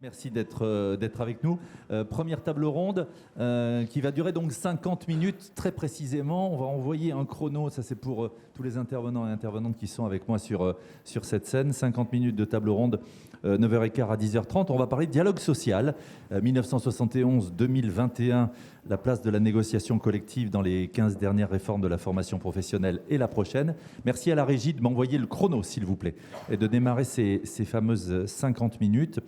Merci d'être avec nous. Première table ronde qui va durer donc 50 minutes très précisément. On va envoyer un chrono, ça c'est pour tous les intervenants et intervenantes qui sont avec moi sur cette scène. 50 minutes de table ronde, 9h15 à 10h30. On va parler de dialogue social. 1971-2021, la place de la négociation collective dans les 15 dernières réformes de la formation professionnelle et la prochaine. Merci à la régie de m'envoyer le chrono, s'il vous plaît, et de démarrer ces fameuses 50 minutes.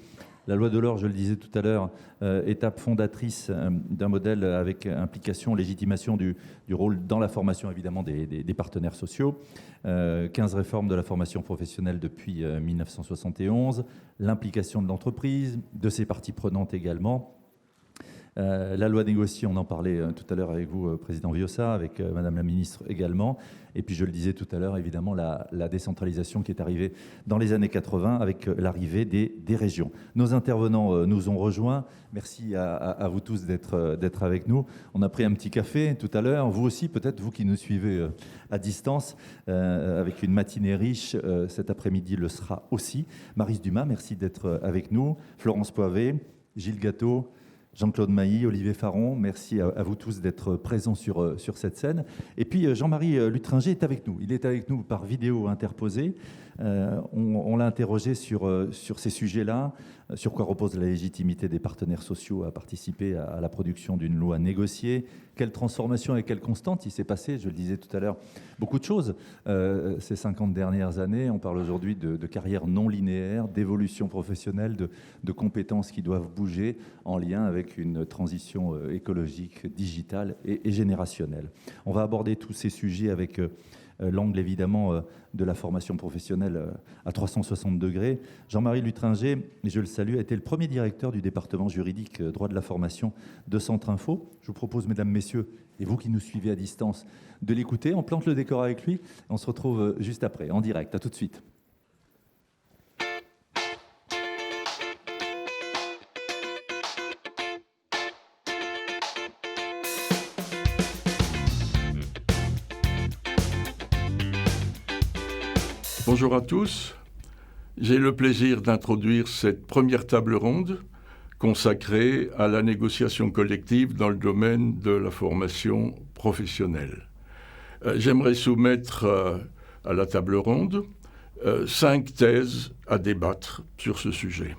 La loi Delors, je le disais tout à l'heure, étape fondatrice d'un modèle avec implication, légitimation du rôle dans la formation évidemment des partenaires sociaux. 15 réformes de la formation professionnelle depuis 1971, l'implication de l'entreprise, de ses parties prenantes également. La loi négociée, on en parlait tout à l'heure avec vous, Président Viossa, avec Madame la Ministre également. Et puis je le disais tout à l'heure, évidemment, la décentralisation qui est arrivée dans les années 80 avec l'arrivée des régions. Nos intervenants nous ont rejoints. Merci à vous tous d'être avec nous. On a pris un petit café tout à l'heure. Vous aussi, peut-être, vous qui nous suivez à distance, avec une matinée riche. Cet après-midi le sera aussi. Maryse Dumas, merci d'être avec nous. Florence Poivet, Gilles Gâteau, Jean-Claude Mailly, Olivier Faron, merci à vous tous d'être présents sur cette scène. Et puis Jean-Marie Lutringer est avec nous. Il est avec nous par vidéo interposée. On l'a interrogé sur ces sujets-là, sur quoi repose la légitimité des partenaires sociaux à participer à la production d'une loi négociée, quelle transformation et quelle constante il s'est passé, je le disais tout à l'heure, beaucoup de choses. Ces 50 dernières années, on parle aujourd'hui de carrière non linéaire, d'évolution professionnelle, de compétences qui doivent bouger en lien avec une transition écologique, digitale et générationnelle. On va aborder tous ces sujets avec l'angle évidemment de la formation professionnelle à 360 degrés. Jean-Marie Lutringer, et je le salue, a été le premier directeur du département juridique droit de la formation de Centre Info. Je vous propose, mesdames, messieurs, et vous qui nous suivez à distance, de l'écouter. On plante le décor avec lui. On se retrouve juste après, en direct. À tout de suite. Bonjour à tous. J'ai le plaisir d'introduire cette première table ronde consacrée à la négociation collective dans le domaine de la formation professionnelle. J'aimerais soumettre à la table ronde 5 thèses à débattre sur ce sujet.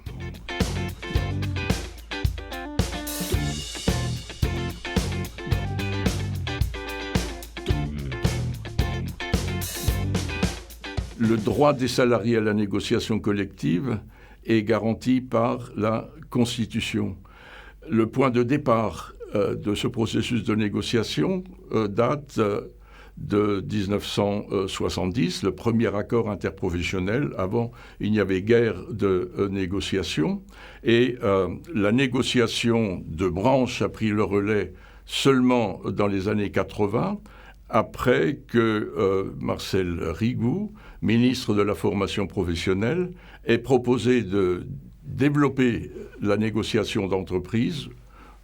Le droit des salariés à la négociation collective est garanti par la Constitution. Le point de départ de ce processus de négociation date de 1970, le premier accord interprofessionnel. Avant, il n'y avait guère de négociation. Et la négociation de branche a pris le relais seulement dans les années 80, après que Marcel Rigout, ministre de la formation professionnelle, ait proposé de développer la négociation d'entreprise.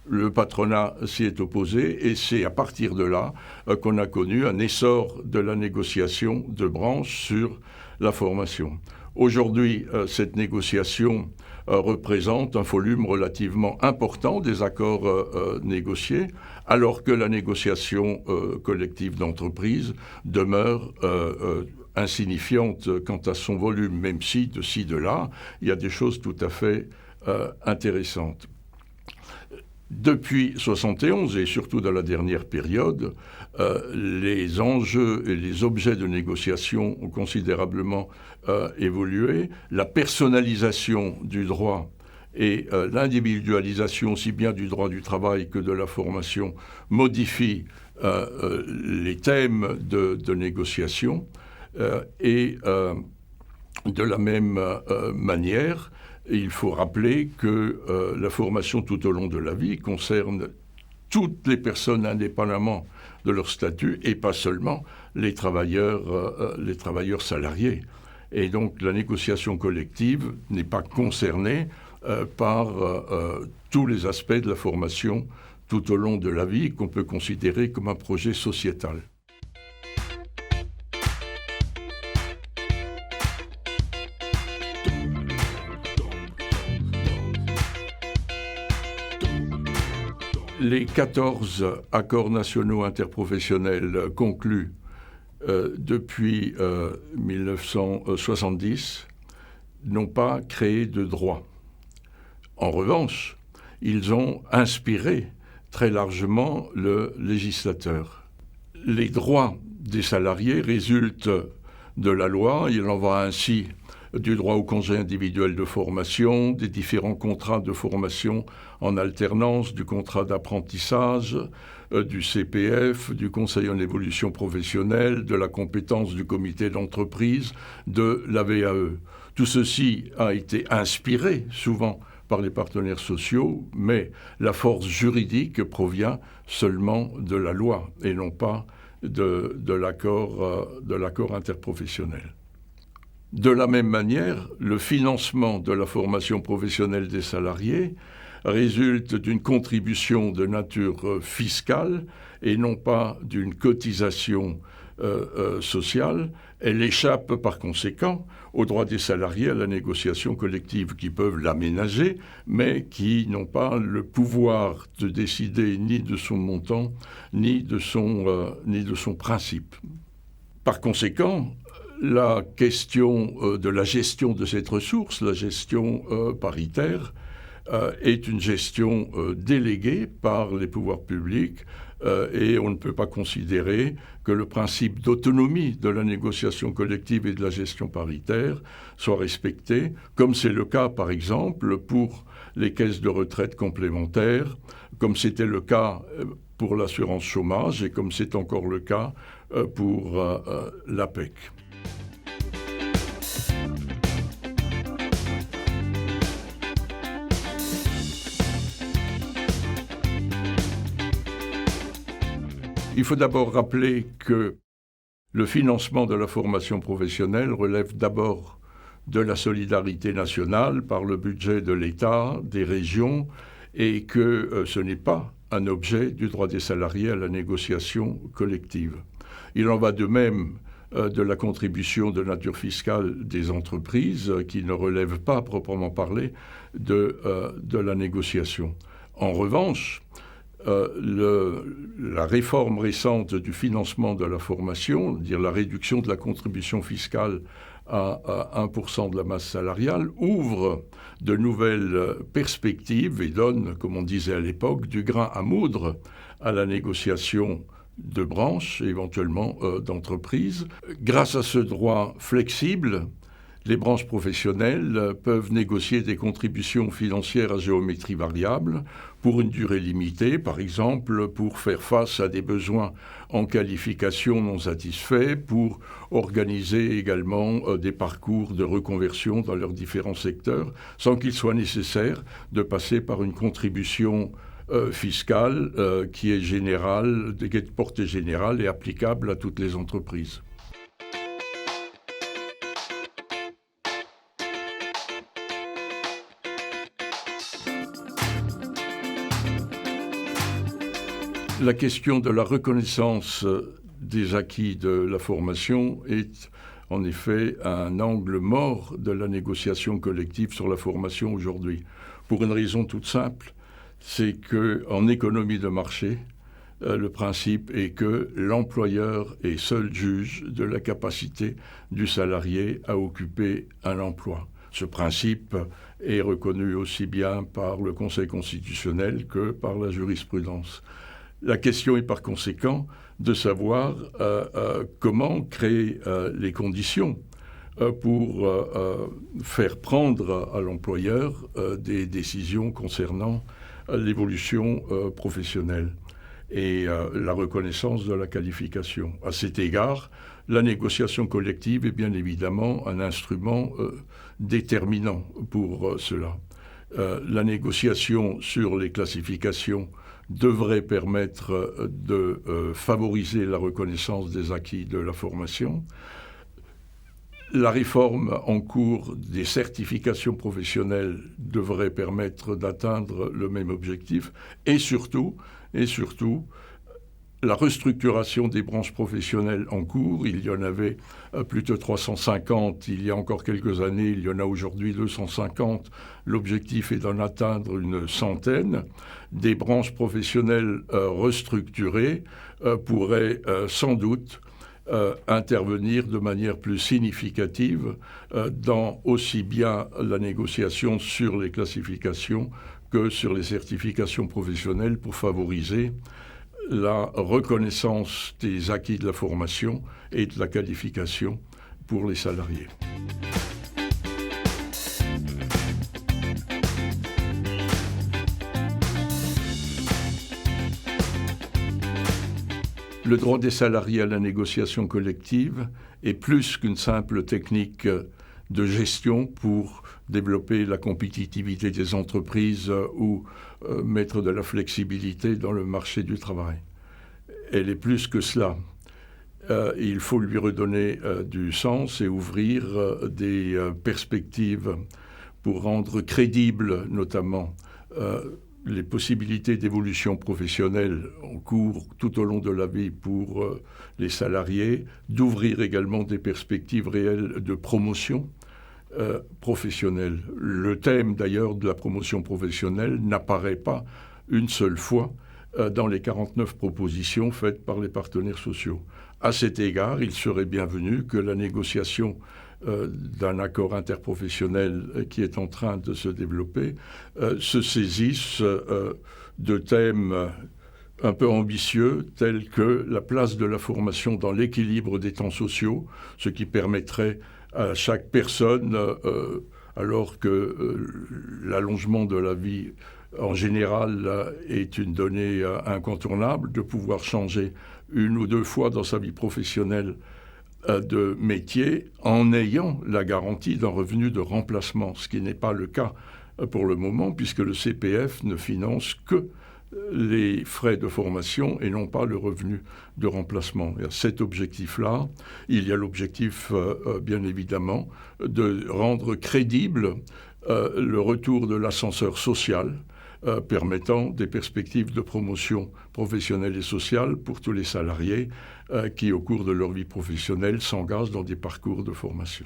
Le patronat s'y est opposé et c'est à partir de là qu'on a connu un essor de la négociation de branche sur la formation. Aujourd'hui, cette négociation représente un volume relativement important des accords négociés, alors que la négociation collective d'entreprise demeure insignifiante quant à son volume, même si, de ci, de là, il y a des choses tout à fait intéressantes. Depuis 1971, et surtout dans la dernière période, les enjeux et les objets de négociation ont considérablement évolué. La personnalisation du droit et l'individualisation aussi bien du droit du travail que de la formation modifient les thèmes de négociation. Et de la même manière, il faut rappeler que la formation tout au long de la vie concerne toutes les personnes indépendamment de leur statut et pas seulement les travailleurs salariés. Et donc la négociation collective n'est pas concernée par tous les aspects de la formation tout au long de la vie qu'on peut considérer comme un projet sociétal. Les 14 accords nationaux interprofessionnels conclus depuis 1970 n'ont pas créé de droit. En revanche, ils ont inspiré très largement le législateur. Les droits des salariés résultent de la loi. Il en va ainsi du droit au congé individuel de formation, des différents contrats de formation en alternance, du contrat d'apprentissage, du CPF, du conseil en évolution professionnelle, de la compétence du comité d'entreprise, de la VAE. Tout ceci a été inspiré souvent par les partenaires sociaux, mais la force juridique provient seulement de la loi et non pas de l'accord interprofessionnel. De la même manière, le financement de la formation professionnelle des salariés résulte d'une contribution de nature fiscale et non pas d'une cotisation sociale. Elle échappe par conséquent aux droits des salariés à la négociation collective, qui peuvent l'aménager, mais qui n'ont pas le pouvoir de décider ni de son montant, ni de son principe. Par conséquent, la question de la gestion de cette ressource, la gestion paritaire, est une gestion déléguée par les pouvoirs publics et on ne peut pas considérer que le principe d'autonomie de la négociation collective et de la gestion paritaire soit respecté, comme c'est le cas par exemple pour les caisses de retraite complémentaires, comme c'était le cas pour l'assurance chômage et comme c'est encore le cas pour l'APEC. Il faut d'abord rappeler que le financement de la formation professionnelle relève d'abord de la solidarité nationale par le budget de l'État, des régions, et que ce n'est pas un objet du droit des salariés à la négociation collective. Il en va de même de la contribution de nature fiscale des entreprises qui ne relève pas, à proprement parler, de la négociation. En revanche, la réforme récente du financement de la formation, c'est-à-dire la réduction de la contribution fiscale à 1% de la masse salariale, ouvre de nouvelles perspectives et donne, comme on disait à l'époque, du grain à moudre à la négociation de branches, éventuellement d'entreprises. Grâce à ce droit flexible, les branches professionnelles peuvent négocier des contributions financières à géométrie variable pour une durée limitée, par exemple pour faire face à des besoins en qualification non satisfaits, pour organiser également des parcours de reconversion dans leurs différents secteurs, sans qu'il soit nécessaire de passer par une contribution fiscale qui est générale, qui est de portée générale et applicable à toutes les entreprises. La question de la reconnaissance des acquis de la formation est en effet un angle mort de la négociation collective sur la formation aujourd'hui. Pour une raison toute simple, c'est qu'en économie de marché, le principe est que l'employeur est seul juge de la capacité du salarié à occuper un emploi. Ce principe est reconnu aussi bien par le Conseil constitutionnel que par la jurisprudence. La question est par conséquent de savoir comment créer les conditions pour faire prendre à l'employeur des décisions concernant l'évolution professionnelle et la reconnaissance de la qualification. À cet égard, la négociation collective est bien évidemment un instrument déterminant pour cela. La négociation sur les classifications devrait permettre de favoriser la reconnaissance des acquis de la formation. La réforme en cours des certifications professionnelles devrait permettre d'atteindre le même objectif et surtout, la restructuration des branches professionnelles en cours. Il y en avait plus de 350 il y a encore quelques années, il y en a aujourd'hui 250. L'objectif est d'en atteindre une centaine. Des branches professionnelles restructurées pourraient sans doute intervenir de manière plus significative dans aussi bien la négociation sur les classifications que sur les certifications professionnelles pour favoriser la reconnaissance des acquis de la formation et de la qualification pour les salariés. Le droit des salariés à la négociation collective est plus qu'une simple technique de gestion pour développer la compétitivité des entreprises ou mettre de la flexibilité dans le marché du travail. Elle est plus que cela. Il faut lui redonner du sens et ouvrir des perspectives pour rendre crédibles notamment les possibilités d'évolution professionnelle en cours tout au long de la vie pour les salariés, d'ouvrir également des perspectives réelles de promotion professionnelle. Le thème d'ailleurs de la promotion professionnelle n'apparaît pas une seule fois dans les 49 propositions faites par les partenaires sociaux. À cet égard, il serait bienvenu que la négociation d'un accord interprofessionnel qui est en train de se développer se saisisse de thèmes un peu ambitieux tels que la place de la formation dans l'équilibre des temps sociaux, ce qui permettrait à chaque personne, alors que l'allongement de la vie en général est une donnée incontournable, de pouvoir changer une ou deux fois dans sa vie professionnelle de métier en ayant la garantie d'un revenu de remplacement, ce qui n'est pas le cas pour le moment puisque le CPF ne finance que les frais de formation et non pas le revenu de remplacement. Et à cet objectif-là, il y a l'objectif, bien évidemment, de rendre crédible le retour de l'ascenseur social, permettant des perspectives de promotion professionnelle et sociale pour tous les salariés qui, au cours de leur vie professionnelle, s'engagent dans des parcours de formation.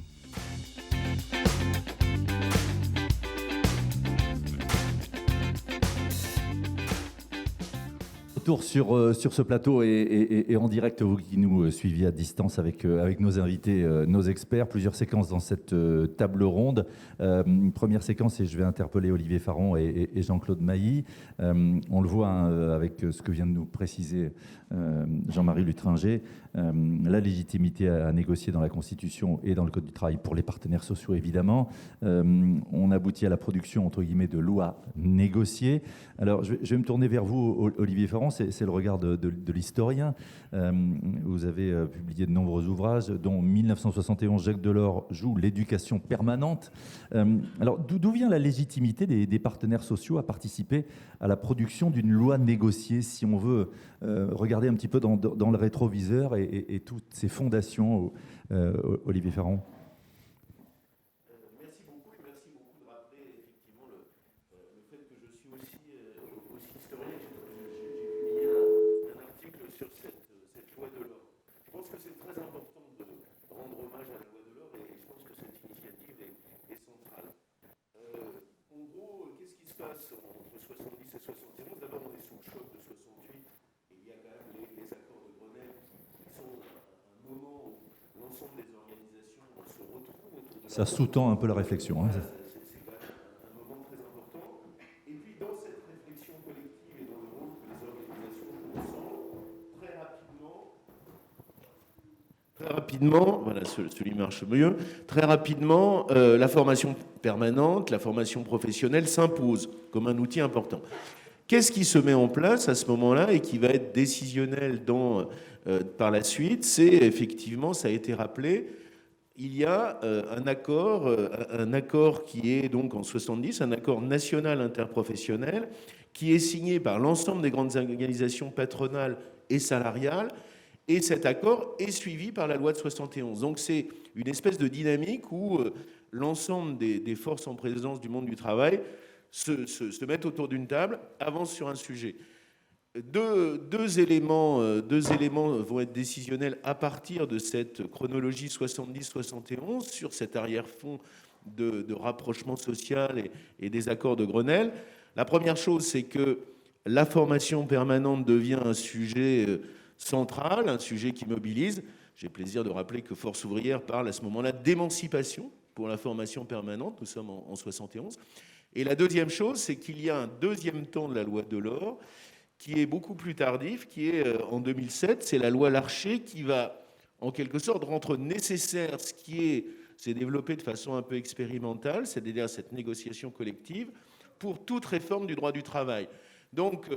Retour sur ce plateau et en direct, vous qui nous suiviez à distance avec nos invités, nos experts, plusieurs séquences dans cette table ronde. Une première séquence, et je vais interpeller Olivier Faron et Jean-Claude Mailly. On le voit avec ce que vient de nous préciser Jean-Marie Lutringer, la légitimité à négocier dans la Constitution et dans le Code du travail pour les partenaires sociaux, évidemment. On aboutit à la production, entre guillemets, de lois négociées. Alors, je vais me tourner vers vous, Olivier Faron. C'est le regard de l'historien. Vous avez publié de nombreux ouvrages, dont 1971, Jacques Delors joue l'éducation permanente. Alors, d'où vient la légitimité des partenaires sociaux à participer à la production d'une loi négociée, si on veut regarder un petit peu dans le rétroviseur et toutes ces fondations, Olivier Faron? Entre 70 et 71, d'abord on est sous le choc de 68 et il y a quand même les accords de Grenelle qui sont un moment où l'ensemble des organisations se retrouvent autour de ça sous-tend un peu la réflexion. Hein. C'est quand même un moment très important. Et puis dans cette réflexion collective et dans le rôle que les organisations jouent ensemble, très rapidement, voilà, celui marche mieux. Très rapidement, la formation permanente, la formation professionnelle s'impose comme un outil important. Qu'est-ce qui se met en place à ce moment-là et qui va être décisionnel par la suite? C'est effectivement, ça a été rappelé, il y a un accord qui est donc en 70, un accord national interprofessionnel qui est signé par l'ensemble des grandes organisations patronales et salariales. Et cet accord est suivi par la loi de 71. Donc c'est une espèce de dynamique où l'ensemble des forces en présence du monde du travail se mettent autour d'une table, avancent sur un sujet. deux éléments vont être décisionnels à partir de cette chronologie 70-71 sur cet arrière-fond de rapprochement social et des accords de Grenelle. La première chose, c'est que la formation permanente devient un sujet central, un sujet qui mobilise. J'ai plaisir de rappeler que Force ouvrière parle à ce moment-là d'émancipation pour la formation permanente. Nous sommes en 71. Et la deuxième chose, c'est qu'il y a un deuxième temps de la loi Delors qui est beaucoup plus tardif, qui est en 2007. C'est la loi Larcher qui va, en quelque sorte, rendre nécessaire ce qui s'est développé de façon un peu expérimentale, c'est-à-dire cette négociation collective, pour toute réforme du droit du travail. Donc,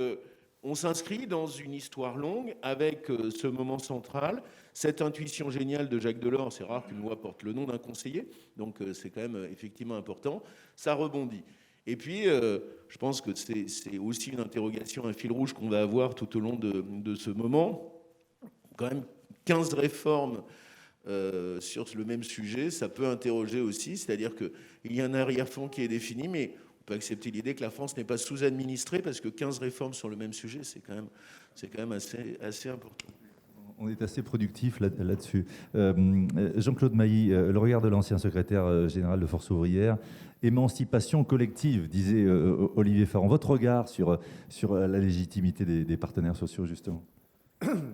on s'inscrit dans une histoire longue avec ce moment central, cette intuition géniale de Jacques Delors. C'est rare qu'une loi porte le nom d'un conseiller, donc c'est quand même effectivement important. Ça rebondit. Et puis, je pense que c'est aussi une interrogation, un fil rouge qu'on va avoir tout au long de ce moment. Quand même 15 réformes sur le même sujet, ça peut interroger aussi, c'est-à-dire qu'il y a un arrière-fond qui est défini, mais on peut accepter l'idée que la France n'est pas sous-administrée, parce que 15 réformes sur le même sujet, c'est quand même assez important. On est assez productif là-dessus. Jean-Claude Mailly, le regard de l'ancien secrétaire général de Force ouvrière, émancipation collective, disait Olivier Faron. Votre regard sur la légitimité des partenaires sociaux, justement?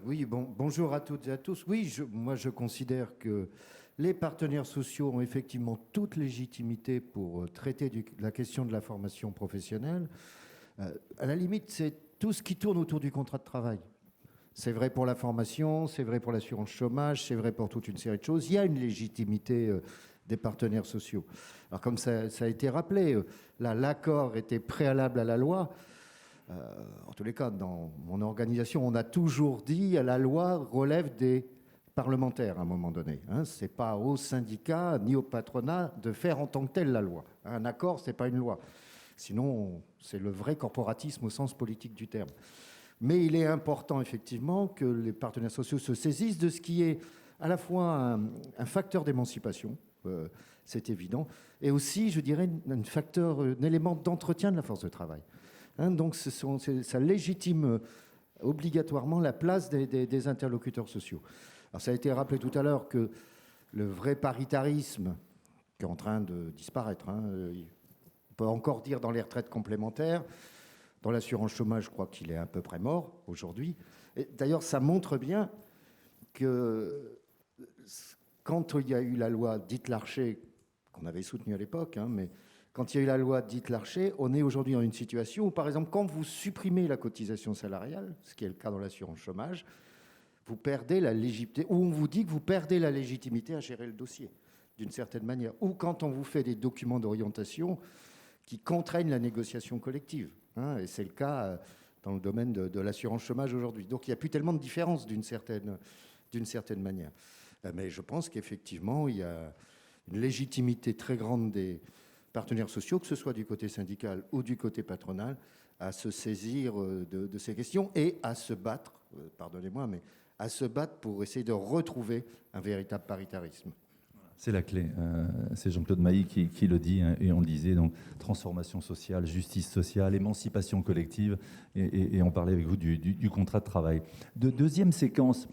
Oui, bonjour à toutes et à tous. Oui, moi je considère que les partenaires sociaux ont effectivement toute légitimité pour traiter de la question de la formation professionnelle. À la limite, c'est tout ce qui tourne autour du contrat de travail. C'est vrai pour la formation, c'est vrai pour l'assurance chômage, c'est vrai pour toute une série de choses. Il y a une légitimité des partenaires sociaux. Alors comme ça a été rappelé, là, l'accord était préalable à la loi. En tous les cas, dans mon organisation, on a toujours dit que la loi relève des parlementaires à un moment donné. Ce n'est pas aux syndicats ni au patronat de faire en tant que tel la loi. Un accord, ce n'est pas une loi. Sinon, c'est le vrai corporatisme au sens politique du terme. Mais il est important, effectivement, que les partenaires sociaux se saisissent de ce qui est à la fois un facteur d'émancipation, c'est évident, et aussi, je dirais, un élément d'entretien de la force de travail. Donc, ça légitime obligatoirement la place des interlocuteurs sociaux. Alors, ça a été rappelé tout à l'heure que le vrai paritarisme, qui est en train de disparaître, on peut encore dire dans les retraites complémentaires, dans l'assurance chômage, je crois qu'il est à peu près mort aujourd'hui. D'ailleurs, ça montre bien que quand il y a eu la loi dite Larcher, qu'on avait soutenue à l'époque, mais quand il y a eu la loi dite Larcher, on est aujourd'hui dans une situation où, par exemple, quand vous supprimez la cotisation salariale, ce qui est le cas dans l'assurance chômage, vous perdez la légitimité, ou on vous dit que vous perdez la légitimité à gérer le dossier, d'une certaine manière. Ou quand on vous fait des documents d'orientation qui contraignent la négociation collective. Et c'est le cas dans le domaine de l'assurance chômage aujourd'hui. Donc il n'y a plus tellement de différence d'une certaine manière. Mais je pense qu'effectivement, il y a une légitimité très grande des partenaires sociaux, que ce soit du côté syndical ou du côté patronal, à se saisir de ces questions et à se battre, pardonnez-moi, mais à se battre pour essayer de retrouver un véritable paritarisme. C'est la clé. C'est Jean-Claude Mailly qui le dit, et on le disait, donc transformation sociale, justice sociale, émancipation collective, et on parlait avec vous du contrat de travail. Deuxième séquence,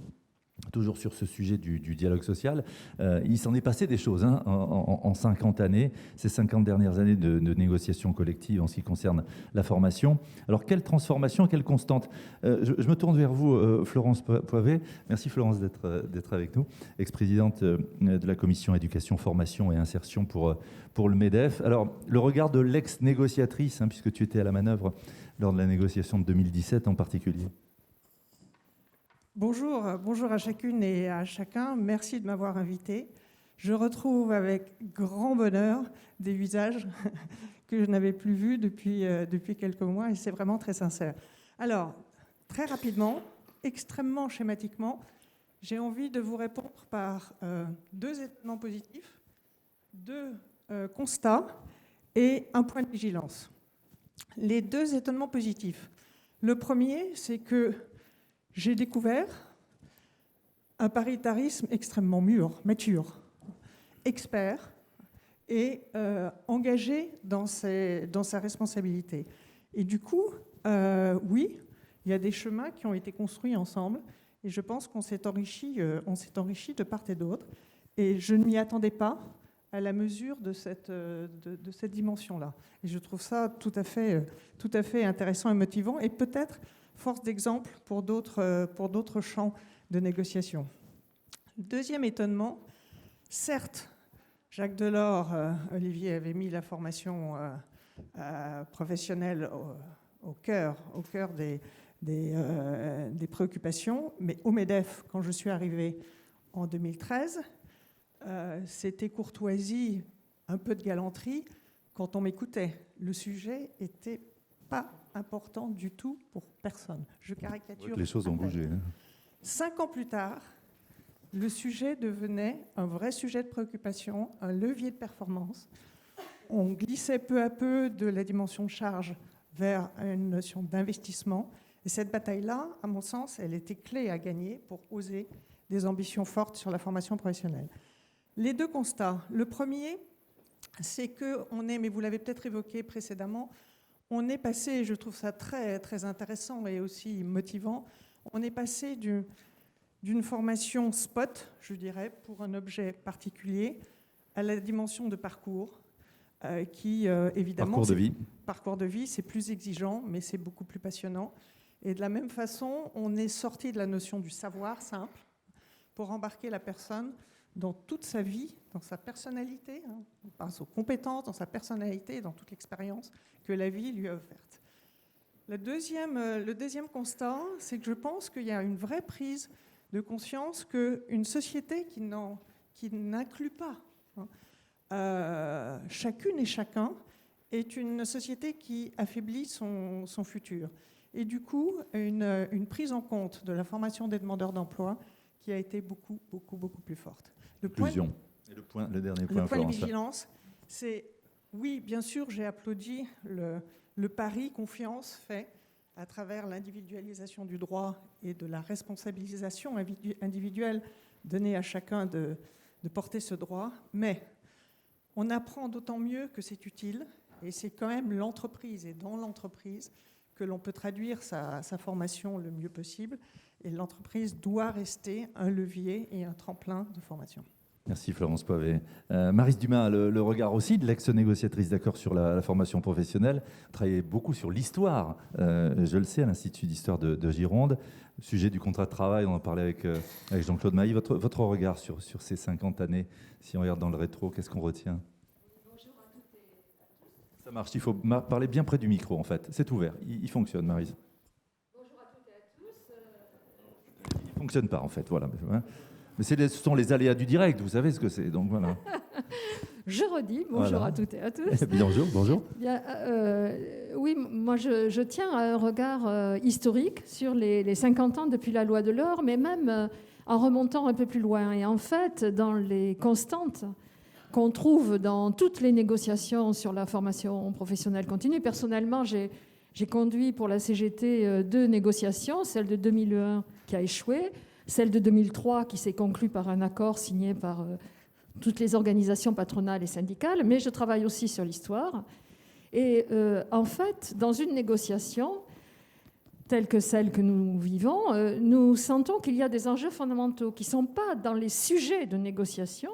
toujours sur ce sujet du dialogue social, il s'en est passé des choses en 50 années, ces 50 dernières années de négociation collective en ce qui concerne la formation. Alors, quelle transformation, quelle constante? Je me tourne vers vous, Florence Poivet. Merci, Florence, d'être avec nous, ex-présidente de la commission éducation, formation et insertion pour le MEDEF. Alors, le regard de l'ex-négociatrice, puisque tu étais à la manœuvre lors de la négociation de 2017 en particulier. Bonjour à chacune et à chacun. Merci de m'avoir invité. Je retrouve avec grand bonheur des visages que je n'avais plus vus depuis quelques mois, et c'est vraiment très sincère. Alors, très rapidement, extrêmement schématiquement, j'ai envie de vous répondre par deux événements positifs, deux constats et un point de vigilance. Les deux étonnements positifs. Le premier, c'est que j'ai découvert un paritarisme extrêmement mature, expert et engagé dans sa responsabilité. Et du coup, oui, Il y a des chemins qui ont été construits ensemble et je pense qu'on s'est enrichi de part et d'autre. Et je ne m'y attendais pas à la mesure de cette dimension-là. Et je trouve ça tout à fait intéressant et motivant et peut-être force d'exemple pour d'autres champs de négociation. Deuxième étonnement, certes, Jacques Delors, Olivier avait mis la formation professionnelle au cœur des préoccupations, mais au MEDEF, quand je suis arrivée en 2013, c'était courtoisie, un peu de galanterie quand on m'écoutait. Le sujet n'était pas important du tout pour personne. Je caricature. Les choses ont bougé. Hein. 5 ans plus tard, le sujet devenait un vrai sujet de préoccupation, un levier de performance. On glissait peu à peu de la dimension de charge vers une notion d'investissement. Et cette bataille-là, à mon sens, elle était clé à gagner pour oser des ambitions fortes sur la formation professionnelle. Les deux constats. Le premier, c'est qu'on est, mais vous l'avez peut-être évoqué précédemment, on est passé, et je trouve ça très, très intéressant et aussi motivant, on est passé d'une formation spot, je dirais, pour un objet particulier, à la dimension de parcours, qui évidemment... Parcours de vie. Parcours de vie, c'est plus exigeant, mais c'est beaucoup plus passionnant. Et de la même façon, on est sorti de la notion du savoir simple pour embarquer la personne dans toute sa vie, dans sa personnalité, dans ses compétences, dans sa personnalité, dans toute l'expérience que la vie lui a offerte. Le deuxième constat, c'est que je pense qu'il y a une vraie prise de conscience qu'une société qui n'inclut pas chacune et chacun est une société qui affaiblit son futur. Et du coup, une prise en compte de la formation des demandeurs d'emploi qui a été beaucoup plus forte. Le dernier point de vigilance, c'est, oui, bien sûr, j'ai applaudi le pari confiance fait à travers l'individualisation du droit et de la responsabilisation individuelle donnée à chacun de porter ce droit, mais on apprend d'autant mieux que c'est utile, et c'est quand même l'entreprise, et dans l'entreprise, que l'on peut traduire sa formation le mieux possible, et l'entreprise doit rester un levier et un tremplin de formation. Merci Florence Poivet. Maryse Dumas, le regard aussi de l'ex-négociatrice d'accord sur la formation professionnelle, travaillez beaucoup sur l'histoire, je le sais, à l'Institut d'histoire de Gironde. Le sujet du contrat de travail, on en parlait avec Jean-Claude Mailly. Votre regard sur ces 50 années, si on regarde dans le rétro, qu'est-ce qu'on retient ? Bonjour à toutes et à tous. Ça marche, il faut parler bien près du micro en fait. C'est ouvert, il fonctionne Maryse. Bonjour à toutes et à tous. Il ne fonctionne pas en fait, voilà. Mais ce sont les aléas du direct, vous savez ce que c'est, donc voilà. Je redis bonjour voilà. À toutes et à tous. Bonjour. Bien, oui, moi je tiens à un regard historique sur les 50 ans depuis la loi Delors, mais même en remontant un peu plus loin. Et en fait, dans les constantes qu'on trouve dans toutes les négociations sur la formation professionnelle continue, personnellement, j'ai conduit pour la CGT 2 négociations, celle de 2001 qui a échoué, celle de 2003 qui s'est conclue par un accord signé par toutes les organisations patronales et syndicales, mais je travaille aussi sur l'histoire. Et en fait, dans une négociation telle que celle que nous vivons, nous sentons qu'il y a des enjeux fondamentaux qui ne sont pas dans les sujets de négociation,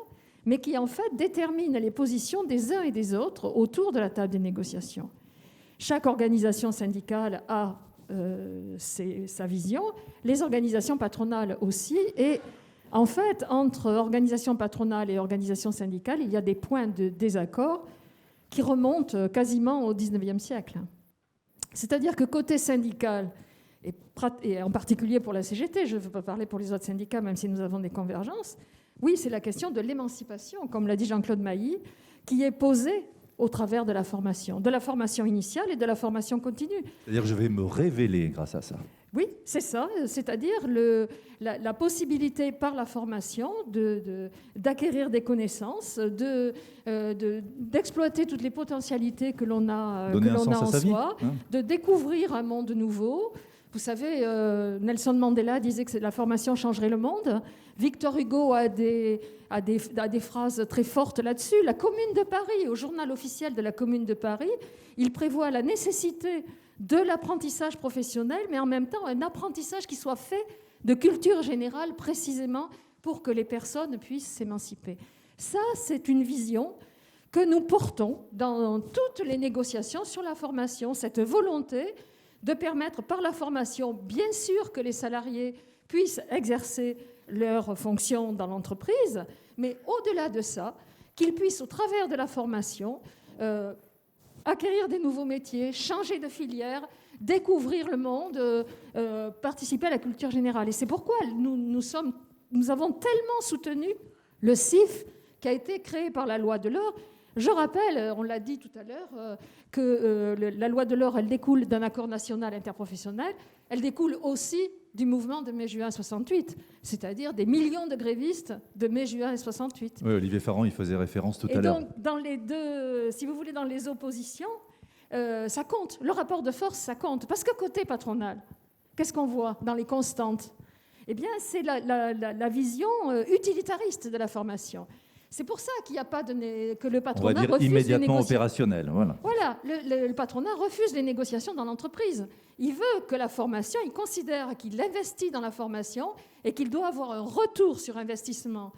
mais qui en fait déterminent les positions des uns et des autres autour de la table des négociations. Chaque organisation syndicale a sa vision, les organisations patronales aussi, et en fait, entre organisations patronales et organisations syndicales, il y a des points de désaccord qui remontent quasiment au XIXe siècle. C'est-à-dire que côté syndical, et en particulier pour la CGT, je ne veux pas parler pour les autres syndicats, même si nous avons des convergences, oui, c'est la question de l'émancipation, comme l'a dit Jean-Claude Mailly, qui est posée au travers de la formation initiale et de la formation continue. C'est-à-dire que je vais me révéler grâce à ça. Oui, c'est ça, c'est-à-dire la possibilité par la formation d'acquérir des connaissances, d'exploiter toutes les potentialités que l'on a en soi, de découvrir un monde nouveau. Vous savez, Nelson Mandela disait que la formation changerait le monde. Victor Hugo a des phrases très fortes là-dessus. La Commune de Paris, au journal officiel de la Commune de Paris, il prévoit la nécessité de l'apprentissage professionnel, mais en même temps un apprentissage qui soit fait de culture générale précisément pour que les personnes puissent s'émanciper. Ça, c'est une vision que nous portons dans toutes les négociations sur la formation, cette volonté de permettre par la formation, bien sûr, que les salariés puissent exercer leurs fonctions dans l'entreprise, mais au-delà de ça, qu'ils puissent, au travers de la formation, acquérir des nouveaux métiers, changer de filière, découvrir le monde, participer à la culture générale. Et c'est pourquoi nous avons tellement soutenu le CIF qui a été créé par la loi Delors. Je rappelle, on l'a dit tout à l'heure, que la loi Delors, elle découle d'un accord national interprofessionnel, elle découle aussi du mouvement de mai-juin 68, c'est-à-dire des millions de grévistes de mai-juin 68. Oui, Olivier Farran, il faisait référence tout à l'heure. Et donc, dans les deux, si vous voulez, dans les oppositions, ça compte. Le rapport de force, ça compte. Parce que côté patronal, qu'est-ce qu'on voit dans les constantes ? Eh bien, c'est la vision utilitariste de la formation. C'est pour ça qu'il n'y a pas que le patronat refuse. On va dire immédiatement opérationnel. Voilà. Voilà, le patronat refuse les négociations dans l'entreprise. Il veut que la formation, il considère qu'il investit dans la formation et qu'il doit avoir un retour sur investissement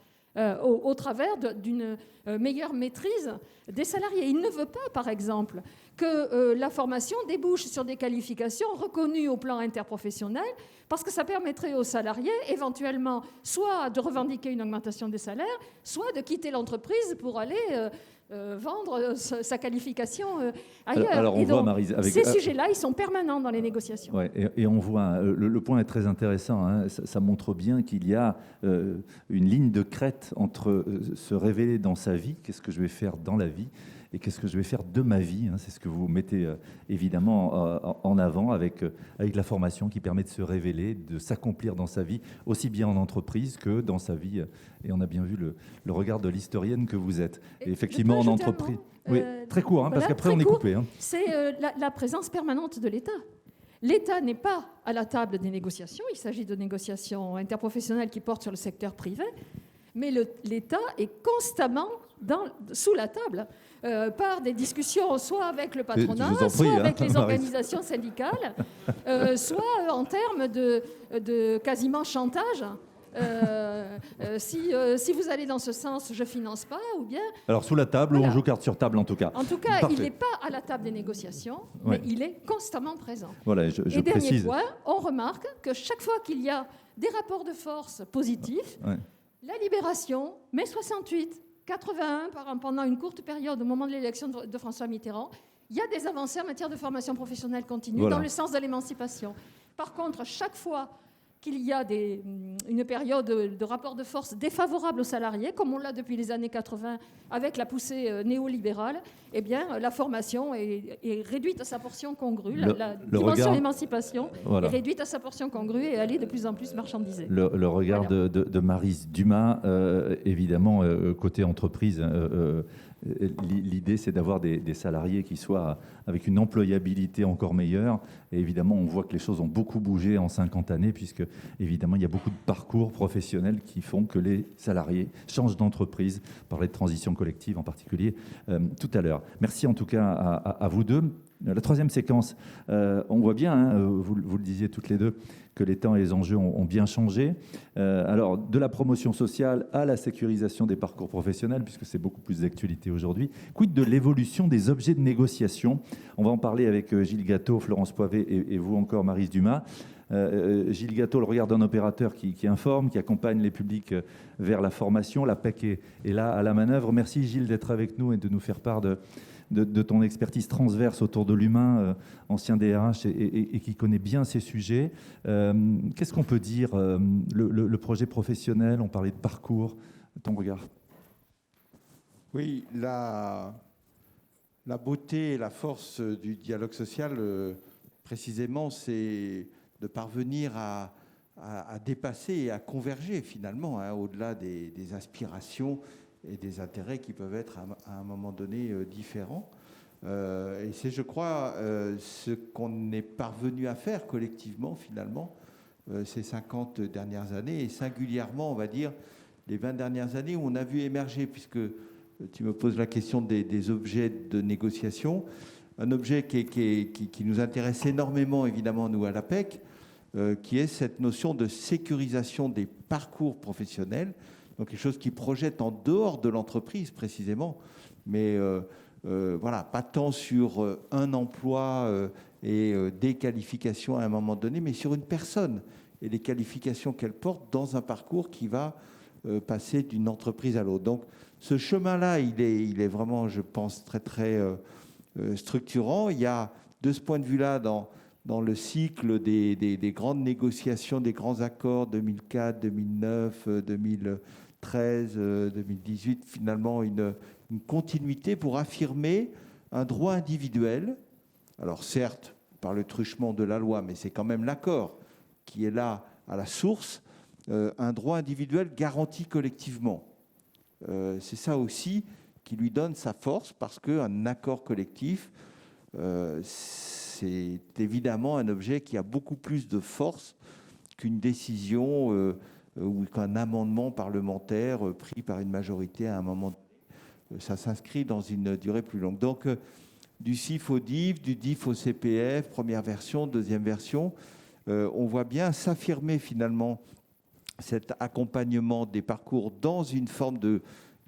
au travers d'une meilleure maîtrise des salariés. Il ne veut pas, par exemple, que la formation débouche sur des qualifications reconnues au plan interprofessionnel, parce que ça permettrait aux salariés, éventuellement, soit de revendiquer une augmentation des salaires, soit de quitter l'entreprise pour aller vendre sa qualification ailleurs. Alors on voit, Maryse, ces sujets-là, ils sont permanents dans les négociations. Ouais, et on voit, le point est très intéressant, hein, ça montre bien qu'il y a une ligne de crête entre se révéler dans sa vie, qu'est-ce que je vais faire dans la vie, et qu'est-ce que je vais faire de ma vie. Hein, c'est ce que vous mettez évidemment en avant avec la formation qui permet de se révéler, de s'accomplir dans sa vie, aussi bien en entreprise que dans sa vie. Et on a bien vu le regard de l'historienne que vous êtes. Et effectivement, en entreprise... Oui, très court, hein, voilà, parce qu'après on est coupé. Hein. C'est la présence permanente de l'État. L'État n'est pas à la table des négociations. Il s'agit de négociations interprofessionnelles qui portent sur le secteur privé. Mais l'État est constamment sous la table par des discussions soit avec le patronat, soit avec les organisations syndicales, soit en termes de quasiment chantage. Si vous allez dans ce sens, je ne finance pas, ou bien... Alors sous la table, voilà. Ou on joue carte sur table en tout cas. En tout cas, parfait. Il n'est pas à la table des négociations, mais il est constamment présent. Voilà, je Et précise. dernier point, on remarque que chaque fois qu'il y a des rapports de force positifs, la libération, mai 68, 81, pendant une courte période, au moment de l'élection de François Mitterrand, il y a des avancées en matière de formation professionnelle continue dans le sens de l'émancipation. Par contre, chaque fois qu'il y a une période de rapport de force défavorable aux salariés, comme on l'a depuis les années 80 avec la poussée néolibérale, eh bien, la formation est réduite à sa portion congrue. La dimension émancipation est réduite à sa portion congrue et elle est de plus en plus marchandisée. Le regard de Maryse Dumas, évidemment, côté entreprise, l'idée, c'est d'avoir des salariés qui soient avec une employabilité encore meilleure. Et évidemment, on voit que les choses ont beaucoup bougé en 50 années, puisque, évidemment, il y a beaucoup de parcours professionnels qui font que les salariés changent d'entreprise, parler de transition collective en particulier tout à l'heure. Merci en tout cas à vous deux. La troisième séquence, on voit bien, hein, vous le disiez toutes les deux, que les temps et les enjeux ont bien changé. Alors, de la promotion sociale à la sécurisation des parcours professionnels, puisque c'est beaucoup plus d'actualité aujourd'hui. Quid de l'évolution des objets de négociation ? On va en parler avec Gilles Gâteau, Florence Poivet et vous encore, Maryse Dumas. Gilles Gâteau, le regard d'un opérateur qui informe, qui accompagne les publics vers la formation. La PEC est là à la manœuvre. Merci Gilles d'être avec nous et de nous faire part de ton expertise transverse autour de l'humain, ancien DRH et qui connaît bien ces sujets. Qu'est-ce qu'on peut dire le projet professionnel, on parlait de parcours, ton regard. Oui, la beauté et la force du dialogue social, précisément, c'est de parvenir à dépasser et à converger finalement, hein, au-delà des aspirations et des intérêts qui peuvent être à un moment donné différents. Et c'est, je crois, ce qu'on est parvenu à faire collectivement, finalement, ces 50 dernières années, et singulièrement, on va dire, les 20 dernières années, où on a vu émerger, puisque tu me poses la question des objets de négociation, un objet qui nous intéresse énormément, évidemment, nous, à l'APEC, qui est cette notion de sécurisation des parcours professionnels, donc quelque chose qui projette en dehors de l'entreprise, précisément, mais voilà, pas tant sur un emploi et des qualifications à un moment donné, mais sur une personne et les qualifications qu'elle porte dans un parcours qui va passer d'une entreprise à l'autre. Donc, ce chemin-là, il est vraiment, je pense, très, très structurant. Il y a, de ce point de vue-là, dans le cycle des grandes négociations, des grands accords 2004, 2009, 2013, 2018, finalement, une continuité pour affirmer un droit individuel. Alors, certes, par le truchement de la loi, mais c'est quand même l'accord qui est là à la source, un droit individuel garanti collectivement. C'est ça aussi qui lui donne sa force, parce qu'un accord collectif, c'est évidemment un objet qui a beaucoup plus de force qu'une décision ou qu'un amendement parlementaire pris par une majorité à un moment donné. Ça s'inscrit dans une durée plus longue. Donc, du CIF au DIF, du DIF au CPF, première version, deuxième version, on voit bien s'affirmer finalement cet accompagnement des parcours dans une forme de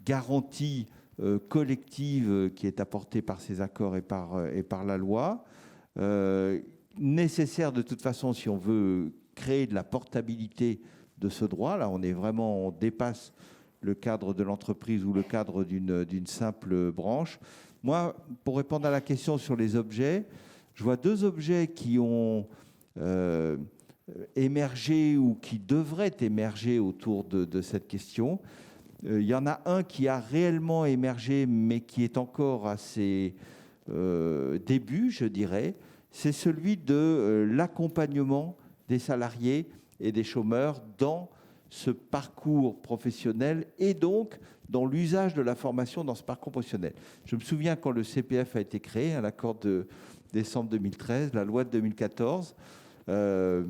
garantie collective qui est apportée par ces accords et par la loi, nécessaire de toute façon si on veut créer de la portabilité de ce droit. Là, on dépasse le cadre de l'entreprise ou le cadre d'une simple branche. Moi, pour répondre à la question sur les objets, je vois deux objets qui ont émergé ou qui devraient émerger autour de cette question. Il y en a un qui a réellement émergé, mais qui est encore à ses débuts, je dirais. C'est celui de l'accompagnement des salariés et des chômeurs dans ce parcours professionnel et donc dans l'usage de la formation dans ce parcours professionnel. Je me souviens quand le CPF a été créé, à l'accord de décembre 2013, la loi de 2014, je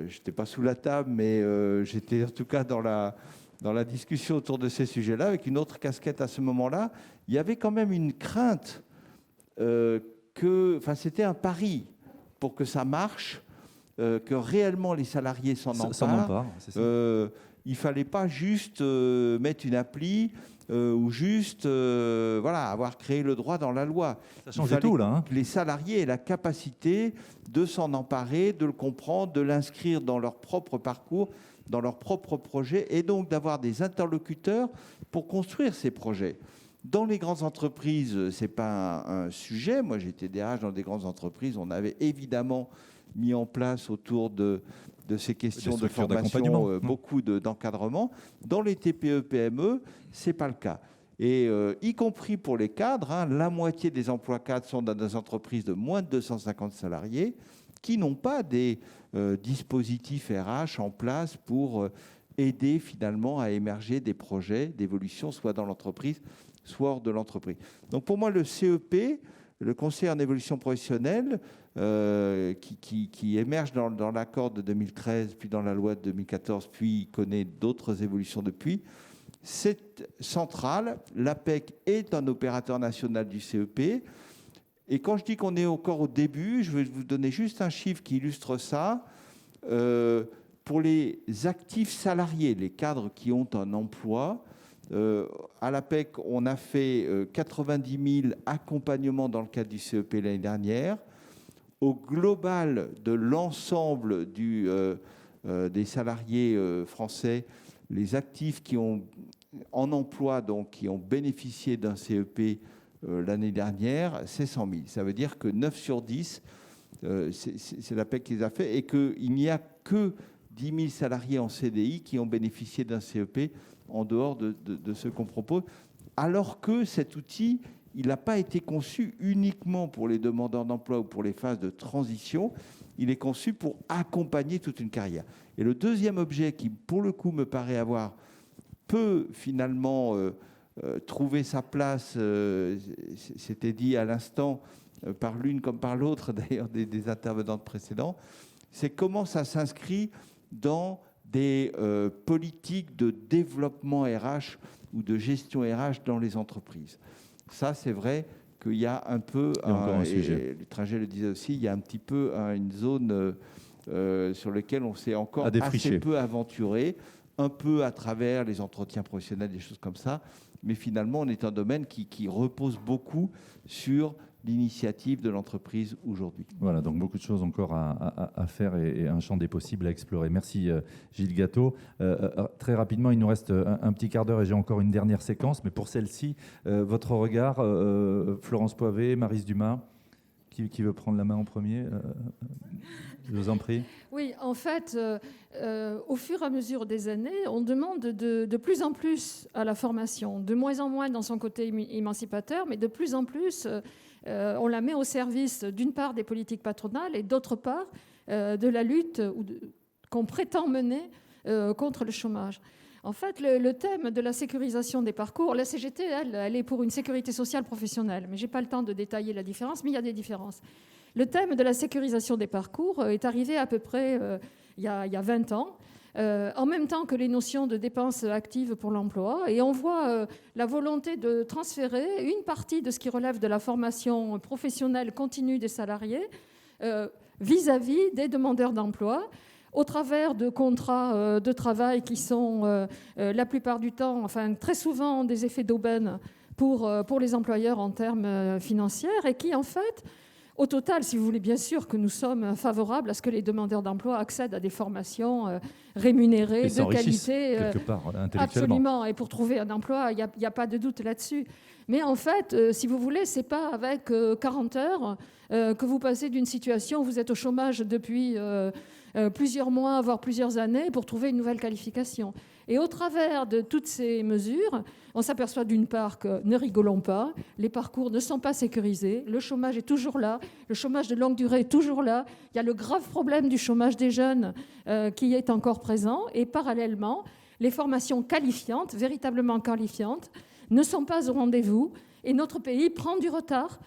n'étais pas sous la table, mais j'étais en tout cas dans la discussion autour de ces sujets-là, avec une autre casquette à ce moment-là. Il y avait quand même une crainte c'était un pari pour que ça marche, que réellement les salariés s'en emparent. Il ne fallait pas juste mettre une appli ou juste avoir créé le droit dans la loi. Ça changeait tout, là. Hein. Que les salariés aient la capacité de s'en emparer, de le comprendre, de l'inscrire dans leur propre parcours, dans leur propre projet, et donc d'avoir des interlocuteurs pour construire ces projets. Dans les grandes entreprises, ce n'est pas un sujet. Moi, j'étais DRH dans des grandes entreprises. On avait évidemment mis en place autour de ces questions de formation beaucoup d'encadrement. Dans les TPE-PME, ce n'est pas le cas. Et y compris pour les cadres, la moitié des emplois cadres sont dans des entreprises de moins de 250 salariés qui n'ont pas des dispositifs RH en place pour aider finalement à émerger des projets d'évolution, soit dans l'entreprise, soit hors de l'entreprise. Donc pour moi, le CEP, le Conseil en évolution professionnelle, qui émerge dans l'accord de 2013, puis dans la loi de 2014, puis connaît d'autres évolutions depuis, c'est central. L'APEC est un opérateur national du CEP. Et quand je dis qu'on est encore au début, je vais vous donner juste un chiffre qui illustre ça. Pour les actifs salariés, les cadres qui ont un emploi, à l'APEC, on a fait 90 000 accompagnements dans le cadre du CEP l'année dernière. Au global de l'ensemble des salariés français, les actifs qui ont en emploi, donc qui ont bénéficié d'un CEP l'année dernière, c'est 100 000. Ça veut dire que 9 sur 10, c'est l'APEC qui les a fait, et qu'il n'y a que 10 000 salariés en CDI qui ont bénéficié d'un CEP en dehors de ce qu'on propose, alors que cet outil, il n'a pas été conçu uniquement pour les demandeurs d'emploi ou pour les phases de transition, il est conçu pour accompagner toute une carrière. Et le deuxième objet qui, pour le coup, me paraît avoir peu finalement trouver sa place, c'était dit à l'instant par l'une comme par l'autre d'ailleurs des intervenantes précédentes, c'est comment ça s'inscrit dans des politiques de développement RH ou de gestion RH dans les entreprises. Ça, c'est vrai qu'il y a un peu, un sujet. le trajet le disait aussi, il y a un petit peu une zone sur laquelle on s'est encore assez peu aventuré, un peu à travers les entretiens professionnels, des choses comme ça, mais finalement, on est un domaine qui repose beaucoup sur l'initiative de l'entreprise aujourd'hui. Voilà, donc beaucoup de choses encore à faire et un champ des possibles à explorer. Merci Gilles Gâteau. Très rapidement, il nous reste un petit quart d'heure et j'ai encore une dernière séquence, mais pour celle-ci, votre regard, Florence Poivet, Maryse Dumas, qui veut prendre la main en premier je vous en prie. Oui, en fait, au fur et à mesure des années, on demande de plus en plus à la formation, de moins en moins dans son côté émancipateur, mais de plus en plus, on la met au service d'une part des politiques patronales et d'autre part de la lutte qu'on prétend mener contre le chômage. En fait, le thème de la sécurisation des parcours, la CGT, elle est pour une sécurité sociale professionnelle, mais je n'ai pas le temps de détailler la différence, mais il y a des différences. Le thème de la sécurisation des parcours est arrivé à peu près il y a 20 ans, en même temps que les notions de dépenses actives pour l'emploi, et on voit la volonté de transférer une partie de ce qui relève de la formation professionnelle continue des salariés vis-à-vis des demandeurs d'emploi, au travers de contrats de travail qui sont la plupart du temps, enfin très souvent, des effets d'aubaine pour les employeurs en termes financiers, et qui en fait, au total, si vous voulez, bien sûr que nous sommes favorables à ce que les demandeurs d'emploi accèdent à des formations rémunérées, de qualité. Quelque part, intellectuellement. Absolument, et pour trouver un emploi, il n'y a pas de doute là-dessus. Mais en fait, si vous voulez, ce n'est pas avec 40 heures que vous passez d'une situation où vous êtes au chômage depuis plusieurs mois, voire plusieurs années, pour trouver une nouvelle qualification. Et au travers de toutes ces mesures, on s'aperçoit d'une part que, ne rigolons pas, les parcours ne sont pas sécurisés, le chômage est toujours là, le chômage de longue durée est toujours là, il y a le grave problème du chômage des jeunes qui est encore présent, et parallèlement, les formations qualifiantes, véritablement qualifiantes, ne sont pas au rendez-vous, et notre pays prend du retard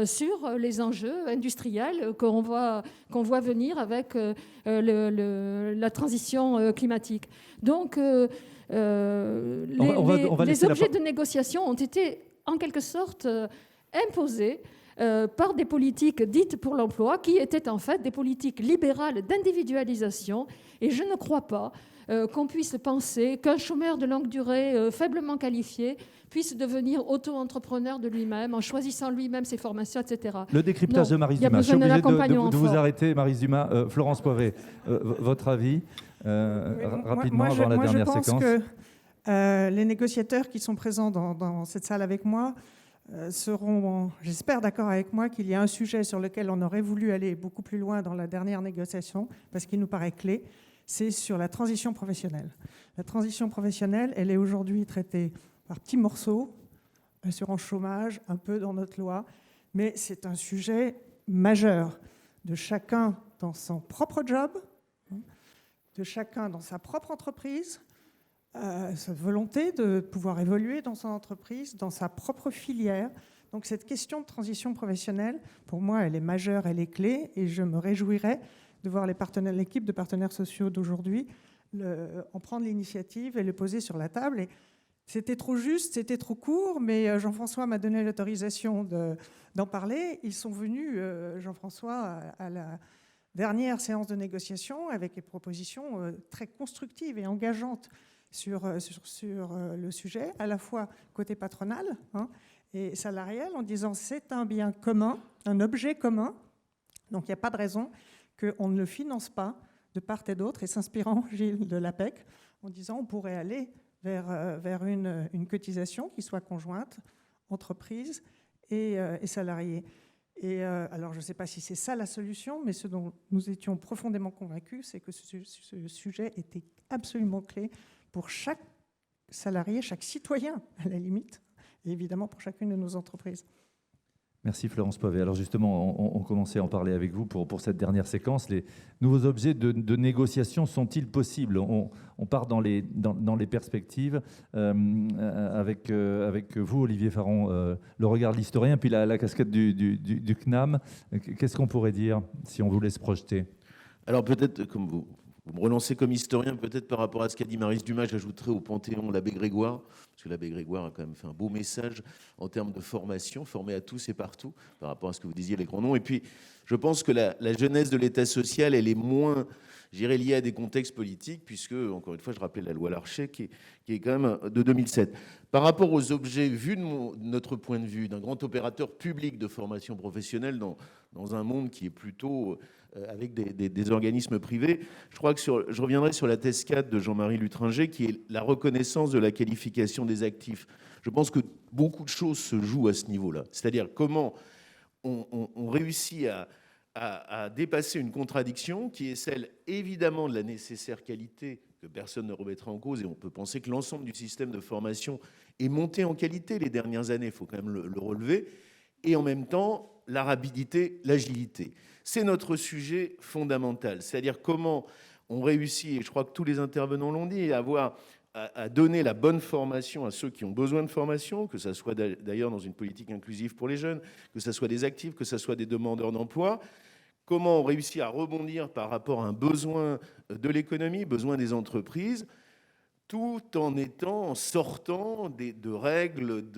sur les enjeux industriels qu'on voit venir avec la transition climatique. Donc, les objets de négociation ont été, en quelque sorte, imposés par des politiques dites pour l'emploi, qui étaient en fait des politiques libérales d'individualisation. Et je ne crois pas qu'on puisse penser qu'un chômeur de longue durée faiblement qualifié puisse devenir auto-entrepreneur de lui-même en choisissant lui-même ses formations, etc. Le décryptage de Maryse Dumas. Je suis obligé de vous arrêter, Maryse Dumas. Florence Poivet, votre avis rapidement avant la dernière séquence. Je pense que les négociateurs qui sont présents dans cette salle avec moi seront, j'espère, d'accord avec moi qu'il y a un sujet sur lequel on aurait voulu aller beaucoup plus loin dans la dernière négociation, parce qu'il nous paraît clé, c'est sur la transition professionnelle. La transition professionnelle, elle est aujourd'hui traitée par petits morceaux, assurance chômage, un peu dans notre loi, mais c'est un sujet majeur de chacun dans son propre job, de chacun dans sa propre entreprise, sa volonté de pouvoir évoluer dans son entreprise, dans sa propre filière. Donc cette question de transition professionnelle, pour moi, elle est majeure, elle est clé, et je me réjouirais de voir l'équipe de partenaires sociaux d'aujourd'hui en prendre l'initiative et le poser sur la table. Et c'était trop juste, c'était trop court, mais Jean-François m'a donné l'autorisation d'en parler. Ils sont venus, Jean-François, à la dernière séance de négociation avec des propositions très constructives et engageantes sur le sujet, à la fois côté patronal et salarial, en disant c'est un bien commun, un objet commun, donc il n'y a pas de raison qu'on ne le finance pas de part et d'autre, et s'inspirant, Gilles, de l'APEC, en disant on pourrait aller vers une cotisation qui soit conjointe, entreprise et salariés. Et alors, je ne sais pas si c'est ça la solution, mais ce dont nous étions profondément convaincus, c'est que ce sujet était absolument clé pour chaque salarié, chaque citoyen, à la limite, et évidemment pour chacune de nos entreprises. Merci Florence Povet. Alors justement, on commençait à en parler avec vous pour cette dernière séquence. Les nouveaux objets de négociation sont-ils possibles? On part dans les perspectives avec vous, Olivier Faron, le regard de l'historien, puis la casquette du CNAM. Qu'est-ce qu'on pourrait dire si on vous laisse projeter? Alors peut-être, comme vous me relancez comme historien, peut-être par rapport à ce qu'a dit Maryse Dumas, j'ajouterais au Panthéon l'abbé Grégoire, parce que l'abbé Grégoire a quand même fait un beau message en termes de formation, formé à tous et partout, par rapport à ce que vous disiez, les grands noms. Et puis, je pense que la jeunesse de l'État social, elle est moins, je dirais, liée à des contextes politiques, puisque, encore une fois, je rappelais la loi Larcher, qui est quand même de 2007. Par rapport aux objets vus de notre point de vue, d'un grand opérateur public de formation professionnelle dans un monde qui est plutôt avec des organismes privés, je crois que je reviendrai sur la thèse 4 de Jean-Marie Lutringer, qui est la reconnaissance de la qualification des actifs. Je pense que beaucoup de choses se jouent à ce niveau-là. C'est-à-dire comment on réussit à dépasser une contradiction qui est celle, évidemment, de la nécessaire qualité que personne ne remettra en cause. Et on peut penser que l'ensemble du système de formation est monté en qualité les dernières années, il faut quand même le relever. Et en même temps, la rapidité, l'agilité. C'est notre sujet fondamental. C'est-à-dire comment on réussit, et je crois que tous les intervenants l'ont dit, à donner la bonne formation à ceux qui ont besoin de formation, que ce soit d'ailleurs dans une politique inclusive pour les jeunes, que ce soit des actifs, que ce soit des demandeurs d'emploi. Comment on réussit à rebondir par rapport à un besoin de l'économie, besoin des entreprises, tout en sortant de règles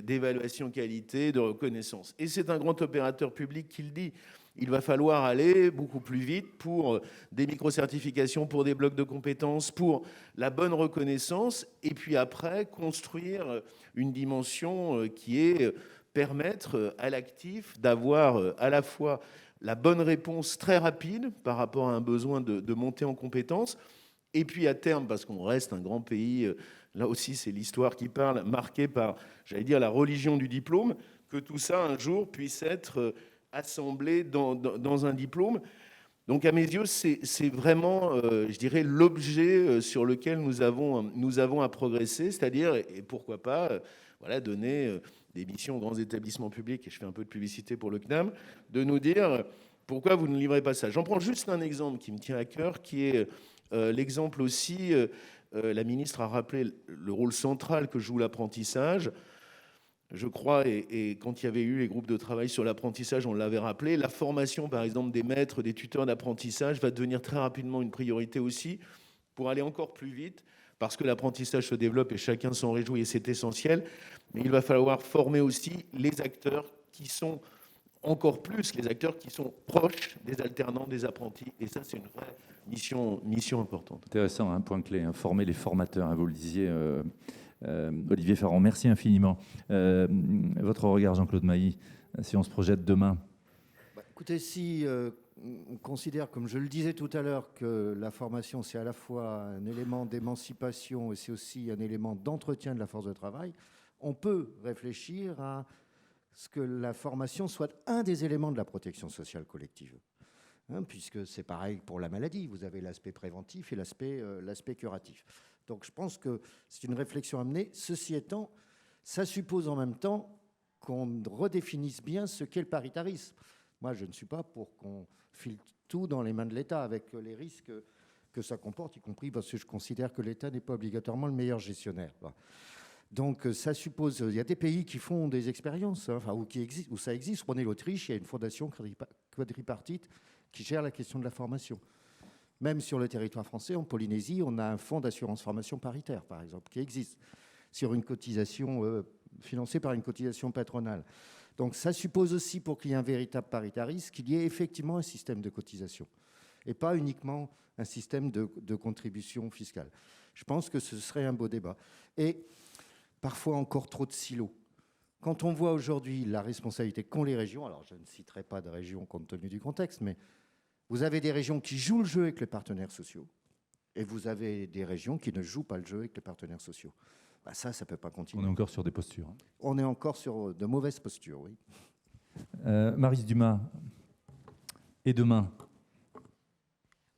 d'évaluation qualité, de reconnaissance. Et c'est un grand opérateur public qui le dit. Il va falloir aller beaucoup plus vite pour des micro-certifications, pour des blocs de compétences, pour la bonne reconnaissance, et puis après, construire une dimension qui est permettre à l'actif d'avoir à la fois la bonne réponse très rapide par rapport à un besoin de monter en compétences, et puis à terme, parce qu'on reste un grand pays, là aussi c'est l'histoire qui parle, marqué par, j'allais dire, la religion du diplôme, que tout ça un jour puisse être assemblé dans un diplôme. Donc à mes yeux, c'est vraiment, je dirais, l'objet sur lequel nous avons à progresser, c'est-à-dire, et pourquoi pas, voilà, donner des missions aux grands établissements publics, et je fais un peu de publicité pour le CNAM, de nous dire pourquoi vous ne livrez pas ça. J'en prends juste un exemple qui me tient à cœur, qui est l'exemple aussi, la ministre a rappelé le rôle central que joue l'apprentissage. Je crois, et quand il y avait eu les groupes de travail sur l'apprentissage, on l'avait rappelé, la formation, par exemple, des maîtres, des tuteurs d'apprentissage va devenir très rapidement une priorité aussi pour aller encore plus vite, parce que l'apprentissage se développe et chacun s'en réjouit et c'est essentiel. Mais il va falloir former aussi les acteurs qui sont encore plus, les acteurs qui sont proches des alternants, des apprentis. Et ça, c'est une vraie mission importante. Intéressant, un point clé, former les formateurs, vous le disiez. Olivier Faron, merci infiniment. Votre regard, Jean-Claude Mailly, si on se projette demain? Écoutez, si on considère, comme je le disais tout à l'heure, que la formation, c'est à la fois un élément d'émancipation et c'est aussi un élément d'entretien de la force de travail, on peut réfléchir à ce que la formation soit un des éléments de la protection sociale collective. Puisque c'est pareil pour la maladie, vous avez l'aspect préventif et l'aspect curatif. Donc je pense que c'est une réflexion à mener. Ceci étant, ça suppose en même temps qu'on redéfinisse bien ce qu'est le paritarisme. Moi, je ne suis pas pour qu'on file tout dans les mains de l'État avec les risques que ça comporte, y compris parce que je considère que l'État n'est pas obligatoirement le meilleur gestionnaire. Donc ça suppose, il y a des pays qui font des expériences, où ça existe. Prenez l'Autriche, il y a une fondation quadripartite qui gère la question de la formation. Même sur le territoire français, en Polynésie, on a un fonds d'assurance formation paritaire, par exemple, qui existe, sur une cotisation financée par une cotisation patronale. Donc ça suppose aussi, pour qu'il y ait un véritable paritarisme, qu'il y ait effectivement un système de cotisation, et pas uniquement un système de contribution fiscale. Je pense que ce serait un beau débat. Et parfois encore trop de silos. Quand on voit aujourd'hui la responsabilité qu'ont les régions, alors je ne citerai pas de régions compte tenu du contexte, mais vous avez des régions qui jouent le jeu avec les partenaires sociaux et vous avez des régions qui ne jouent pas le jeu avec les partenaires sociaux. Ça ne peut pas continuer. On est encore sur des postures. On est encore sur de mauvaises postures, oui. Maryse Dumas, et demain?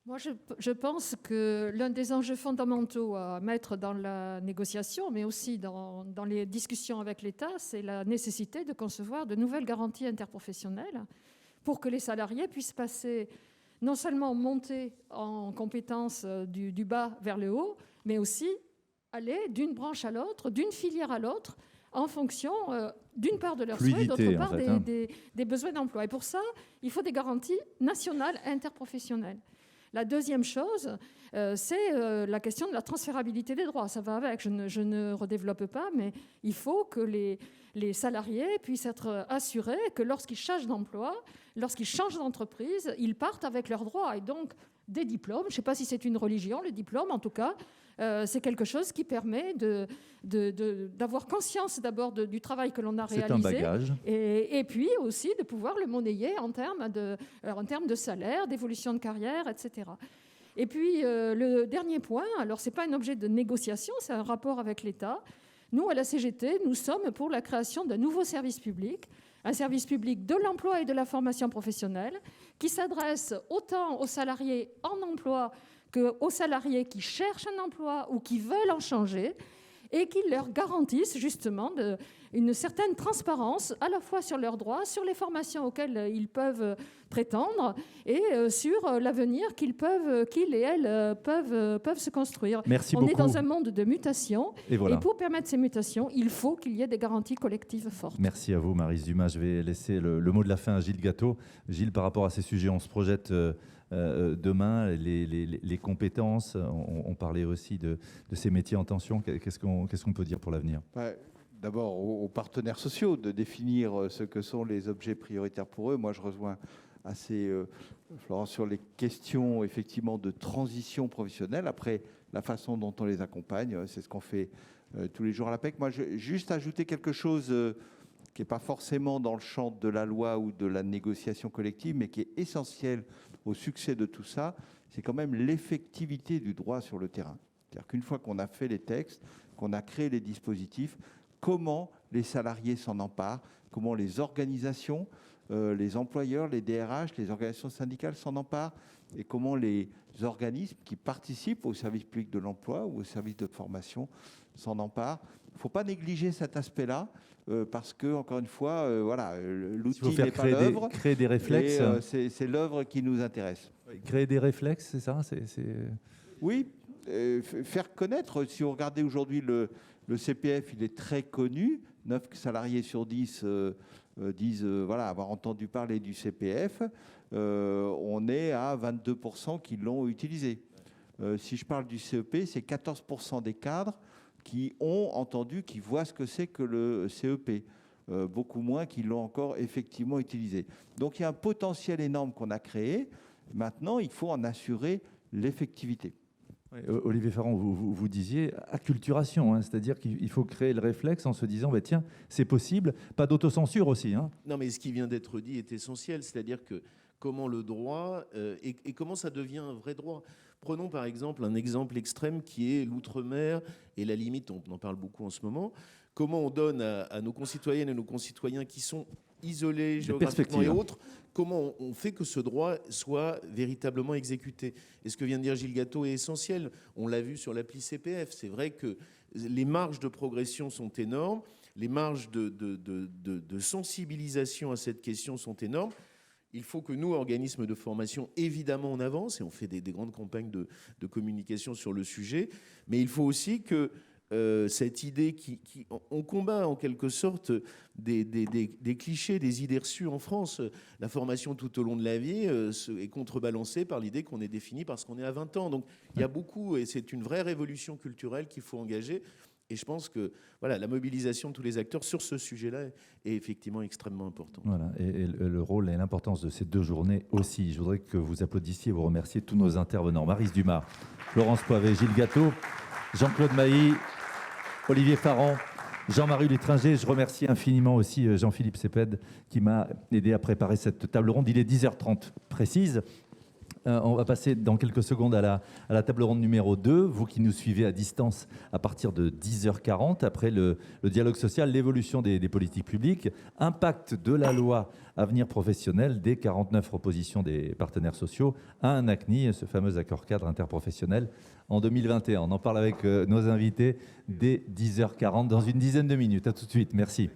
Moi, je pense que l'un des enjeux fondamentaux à mettre dans la négociation, mais aussi dans les discussions avec l'État, c'est la nécessité de concevoir de nouvelles garanties interprofessionnelles pour que les salariés puissent passer, non seulement monter en compétences du bas vers le haut, mais aussi aller d'une branche à l'autre, d'une filière à l'autre, en fonction, d'une part, de leurs souhaits, d'autre part, des besoins d'emploi. Et pour ça, il faut des garanties nationales interprofessionnelles. La deuxième chose, c'est la question de la transférabilité des droits. Ça va avec, je ne redéveloppe pas, mais il faut que les salariés puissent être assurés que lorsqu'ils changent d'emploi, lorsqu'ils changent d'entreprise, ils partent avec leurs droits. Et donc, des diplômes, je ne sais pas si c'est une religion, le diplôme, en tout cas, c'est quelque chose qui permet d'avoir conscience d'abord du travail que l'on a réalisé. C'est un bagage. Et puis aussi de pouvoir le monnayer en termes de salaire, d'évolution de carrière, etc. Et puis le dernier point, alors ce n'est pas un objet de négociation, c'est un rapport avec l'État. Nous, à la CGT, nous sommes pour la création d'un nouveau service public, un service public de l'emploi et de la formation professionnelle, qui s'adresse autant aux salariés en emploi qu'aux salariés qui cherchent un emploi ou qui veulent en changer, et qui leur garantissent justement une certaine transparence à la fois sur leurs droits, sur les formations auxquelles ils peuvent prétendre et sur l'avenir qu'ils et elles peuvent se construire. Merci On beaucoup. est dans un monde de mutation Et voilà. et pour permettre ces mutations, il faut qu'il y ait des garanties collectives fortes. Merci à vous, Maryse Dumas. Je vais laisser le mot de la fin à Gilles Gâteau. Gilles, par rapport à ces sujets, on se projette demain, les compétences, on parlait aussi de ces métiers en tension. Qu'est-ce qu'on peut dire pour l'avenir ? D'abord, aux partenaires sociaux de définir ce que sont les objets prioritaires pour eux. Moi, je rejoins assez Florence sur les questions effectivement de transition professionnelle. Après, la façon dont on les accompagne, c'est ce qu'on fait tous les jours à l'APEC. Moi, je vais juste ajouter quelque chose qui n'est pas forcément dans le champ de la loi ou de la négociation collective, mais qui est essentiel au succès de tout ça, c'est quand même l'effectivité du droit sur le terrain. C'est-à-dire qu'une fois qu'on a fait les textes, qu'on a créé les dispositifs, comment les salariés s'en emparent, comment les organisations, les employeurs, les DRH, les organisations syndicales s'en emparent, et comment les organismes qui participent au service public de l'emploi ou au service de formation s'en emparent. Il ne faut pas négliger cet aspect-là, parce que, encore une fois, voilà, l'outil n'est pas l'œuvre. Créer des réflexes. C'est l'œuvre qui nous intéresse. Créer des réflexes, c'est ça Oui, faire connaître. Si vous regardez aujourd'hui le CPF, il est très connu. 9 salariés sur 10 disent voilà, avoir entendu parler du CPF. On est à 22% qui l'ont utilisé. Si je parle du CEP, c'est 14% des cadres qui ont entendu, qui voient ce que c'est que le CEP. Beaucoup moins qui l'ont encore effectivement utilisé. Donc il y a un potentiel énorme qu'on a créé. Maintenant, il faut en assurer l'effectivité. Oui, Olivier Farron, vous disiez acculturation, hein, c'est-à-dire qu'il faut créer le réflexe en se disant bah, tiens, c'est possible, pas d'autocensure aussi. Hein. Non, mais ce qui vient d'être dit est essentiel, c'est-à-dire que comment le droit et comment ça devient un vrai droit. Prenons par exemple un exemple extrême qui est l'outre-mer et la limite, on en parle beaucoup en ce moment. Comment on donne à nos concitoyennes et nos concitoyens qui sont isolés géographiquement et autres, comment on fait que ce droit soit véritablement exécuté. Et ce que vient de dire Gilles Gâteau est essentiel. On l'a vu sur l'appli CPF. C'est vrai que les marges de progression sont énormes, les marges de sensibilisation à cette question sont énormes. Il faut que nous, organismes de formation, évidemment, on avance et on fait des grandes campagnes de communication sur le sujet. Mais il faut aussi que cette idée on combat en quelque sorte des clichés, des idées reçues en France. La formation tout au long de la vie est contrebalancée par l'idée qu'on est défini parce qu'on est à 20 ans. Donc il y a beaucoup, et c'est une vraie révolution culturelle qu'il faut engager. Et je pense que voilà, la mobilisation de tous les acteurs sur ce sujet-là est effectivement extrêmement importante. Voilà, et le rôle et l'importance de ces 2 journées aussi. Je voudrais que vous applaudissiez, vous remerciez tous nos intervenants. Maryse Dumas, Florence Poivet, Gilles Gâteau, Jean-Claude Mailly, Olivier Farron, Jean-Marie Lutringer. Je remercie infiniment aussi Jean-Philippe Seped qui m'a aidé à préparer cette table ronde. Il est 10h30 précise. On va passer dans quelques secondes à la table ronde numéro 2. Vous qui nous suivez à distance à partir de 10h40, après le dialogue social, l'évolution des politiques publiques, impact de la loi Avenir professionnel des 49 propositions des partenaires sociaux à un ACNI, ce fameux accord cadre interprofessionnel en 2021. On en parle avec nos invités dès 10h40 dans une dizaine de minutes. À tout de suite. Merci.